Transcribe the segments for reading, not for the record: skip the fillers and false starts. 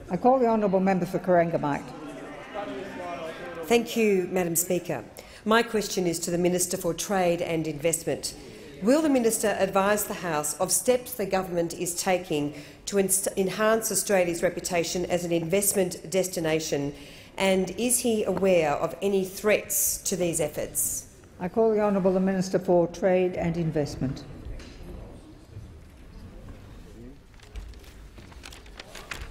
I call the honourable member for Corangamite. Thank you, Madam Speaker. My question is to the Minister for Trade and Investment. Will the Minister advise the House of steps the government is taking to enhance Australia's reputation as an investment destination, and is he aware of any threats to these efforts? I call the honourable Minister for Trade and Investment.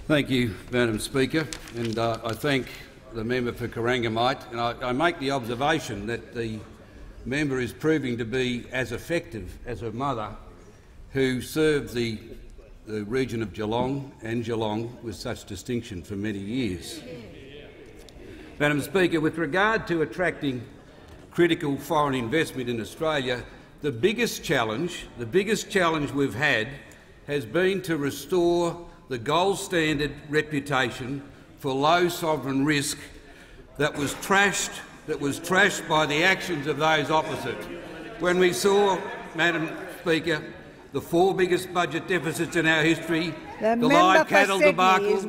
Thank you, Madam Speaker, and I thank the member for Corangamite. And I make the observation that the member is proving to be as effective as her mother, who served the region of Geelong and Geelong with such distinction for many years. Madam Speaker, with regard to attracting critical foreign investment in Australia, the biggest challenge we've had has been to restore the gold standard reputation for low sovereign risk that was trashed by the actions of those opposite. When we saw, Madam Speaker, the 4 biggest budget deficits in our history, the live cattle debacle,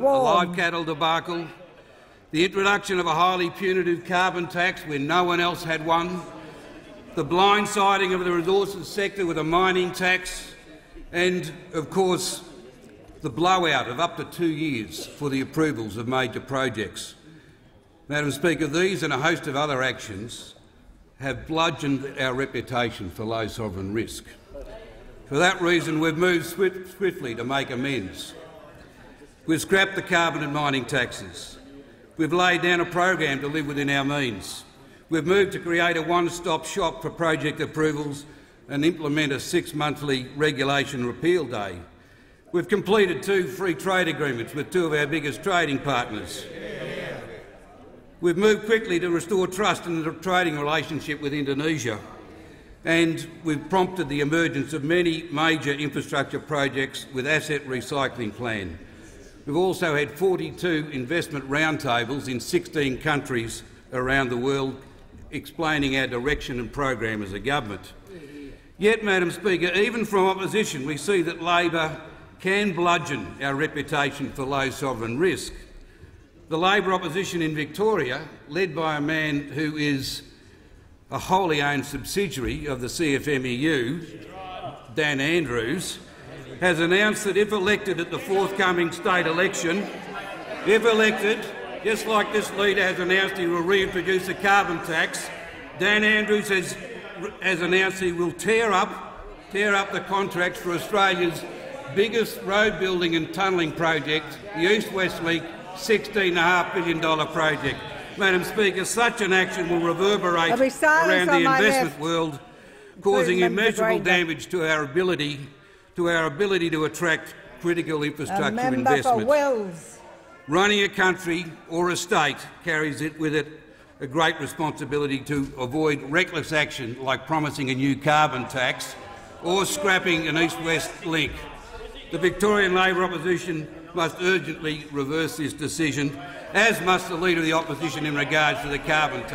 the introduction of a highly punitive carbon tax when no one else had one, the blindsiding of the resources sector with a mining tax, and, of course, the blowout of up to 2 years for the approvals of major projects. Madam Speaker, these and a host of other actions have bludgeoned our reputation for low sovereign risk. For that reason, we've moved swiftly to make amends. We've scrapped the carbon and mining taxes. We've laid down a program to live within our means. We've moved to create a one-stop shop for project approvals and implement a 6-monthly regulation repeal day. We've completed 2 free trade agreements with 2 of our biggest trading partners. We've moved quickly to restore trust in the trading relationship with Indonesia, and we've prompted the emergence of many major infrastructure projects with asset recycling plan. We've also had 42 investment roundtables in 16 countries around the world explaining our direction and program as a government. Yet, Madam Speaker, even from opposition we see that Labor can bludgeon our reputation for low sovereign risk. The Labor opposition in Victoria, led by a man who is a wholly owned subsidiary of the CFMEU, Dan Andrews, has announced that if elected at the forthcoming state election, just like this leader has announced he will reintroduce a carbon tax, Dan Andrews has announced he will tear up the contracts for Australia's biggest road building and tunnelling project, the East-West Link $16.5 billion project. Madam Speaker, such an action will reverberate around the investment world, causing immeasurable damage to our ability to attract critical infrastructure investment. Running a country or a state carries with it a great responsibility to avoid reckless action like promising a new carbon tax or scrapping an East-West link. The Victorian Labor opposition must urgently reverse this decision, as must the Leader of the Opposition in regards to the carbon tax.